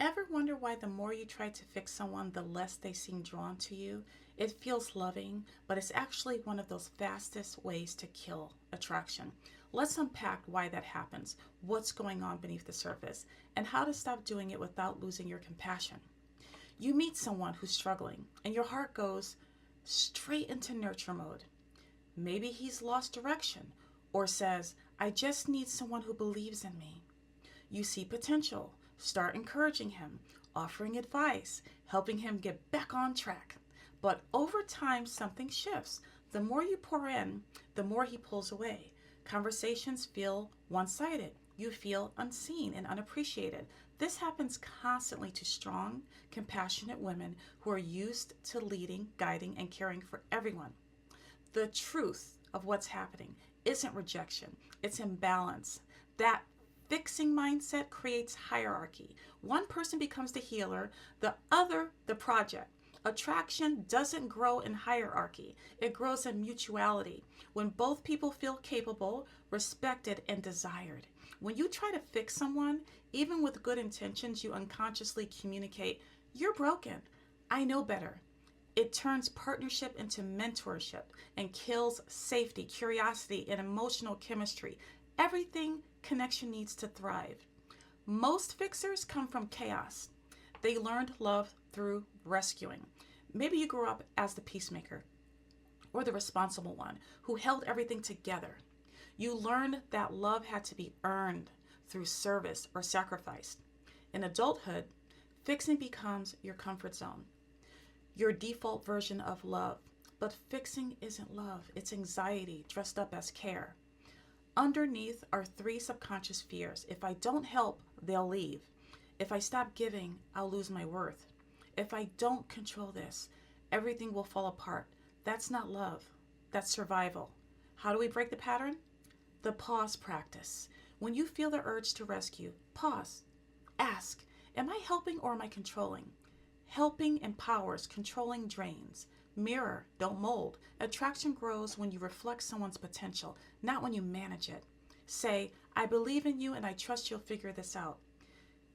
Ever wonder why the more you try to fix someone, the less they seem drawn to you? It feels loving, but it's actually one of those fastest ways to kill attraction. Let's unpack why that happens, what's going on beneath the surface, and how to stop doing it without losing your compassion. You meet someone who's struggling, and your heart goes straight into nurture mode. Maybe he's lost direction, or says, I just need someone who believes in me. You see potential, start encouraging him, offering advice, helping him get back on track. But over time, something shifts. The more you pour in, the more he pulls away. Conversations feel one sided. You feel unseen and unappreciated. This happens constantly to strong, compassionate women who are used to leading, guiding, and caring for everyone. The truth of what's happening isn't rejection, it's imbalance. That fixing mindset creates hierarchy. One person becomes the healer, the other the project. Attraction doesn't grow in hierarchy, it grows in mutuality. When both people feel capable, respected, and desired. When you try to fix someone, even with good intentions, you unconsciously communicate, you're broken. I know better. It turns partnership into mentorship and kills safety, curiosity, and emotional chemistry. Everything connection needs to thrive. Most fixers come from chaos. They learned love through rescuing. Maybe you grew up as the peacemaker or the responsible one who held everything together. You learned that love had to be earned through service or sacrifice. In adulthood, fixing becomes your comfort zone, your default version of love. But fixing isn't love, it's anxiety dressed up as care. Underneath are three subconscious fears. If I don't help, they'll leave. If I stop giving, I'll lose my worth. If I don't control this, everything will fall apart. That's not love, that's survival. How do we break the pattern? The pause practice. When you feel the urge to rescue, pause. Ask, am I helping or am I controlling? Helping empowers, controlling drains. Mirror, don't mold. Attraction grows when you reflect someone's potential, not when you manage it. Say, I believe in you and I trust you'll figure this out.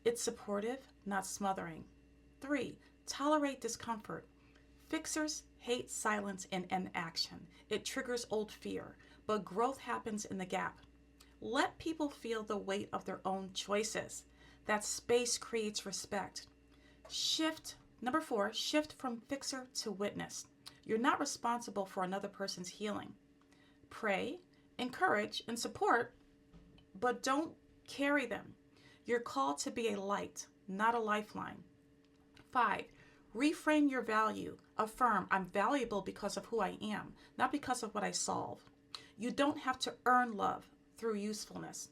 It's supportive, not smothering. 3. Tolerate discomfort. Fixers hate silence and inaction. It triggers old fear, but growth happens in the gap. Let people feel the weight of their own choices. That space creates respect. Shift. Number 4, shift from fixer to witness. You're not responsible for another person's healing. Pray, encourage, and support, but don't carry them. You're called to be a light, not a lifeline. 5, reframe your value. Affirm, I'm valuable because of who I am, not because of what I solve. You don't have to earn love through usefulness.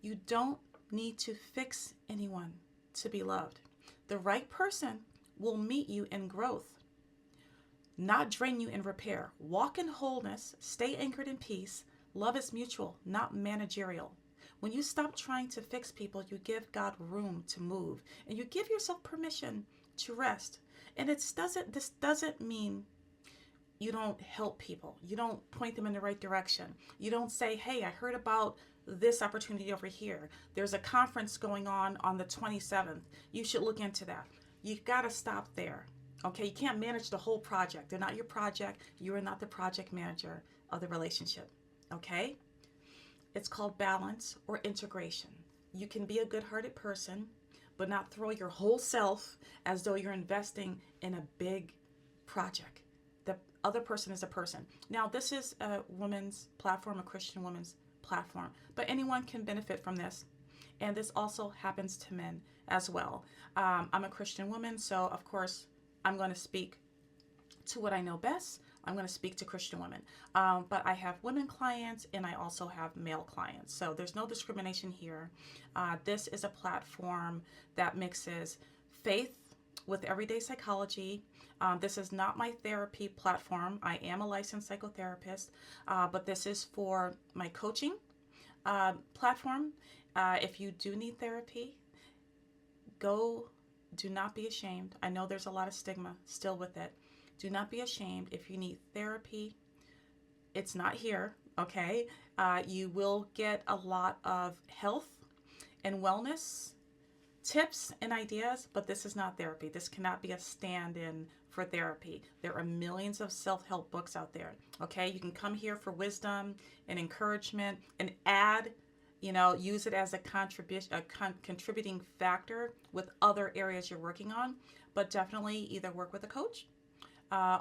You don't need to fix anyone to be loved. The right person will meet you in growth, not drain you in repair. Walk in wholeness, stay anchored in peace. Love is mutual, not managerial. When you stop trying to fix people, you give God room to move and you give yourself permission to rest. And this doesn't mean you don't help people. You don't point them in the right direction. You don't say, hey, I heard about this opportunity over here. There's a conference going on the 27th. You should look into that. You got to stop there. Okay, you can't manage the whole project. They're not your project. You are not the project manager of the relationship. Okay? It's called balance or integration. You can be a good-hearted person, but not throw your whole self as though you're investing in a big project. The other person is a person. Now, this is a women's platform, a Christian women's platform, but anyone can benefit from this. And this also happens to men as well. I'm a Christian woman, so of course, I'm going to speak to what I know best. I'm going to speak to Christian women. But I have women clients and I also have male clients. So there's no discrimination here. This is a platform that mixes faith with everyday psychology. This is not my therapy platform. I am a licensed psychotherapist, but this is for my coaching platform. If you do need therapy, do not be ashamed. I know there's a lot of stigma still with it. Do not be ashamed. If you need therapy, it's not here, okay? You will get a lot of health and wellness tips and ideas, but this is not therapy. This cannot be a stand-in for therapy. There are millions of self-help books out there. Okay, you can come here for wisdom and encouragement and add, use it as a contributing factor with other areas you're working on, but definitely either work with a coach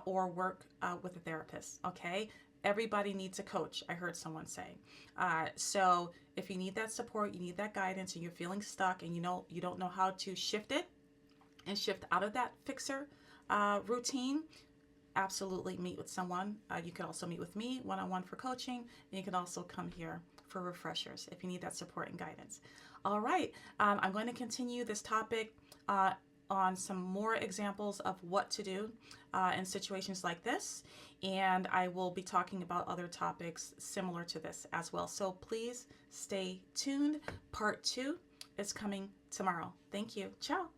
or work with a therapist. Okay, everybody needs a coach, I heard someone say. So if you need that support, you need that guidance, and you're feeling stuck and you don't know how to shift it and shift out of that fixer routine, absolutely meet with someone. You can also meet with me one-on-one for coaching, and you can also come here for refreshers if you need that support and guidance. All right, I'm going to continue this topic on some more examples of what to do in situations like this, and I will be talking about other topics similar to this as well. So please stay tuned. Part 2 is coming tomorrow. Thank you. Ciao.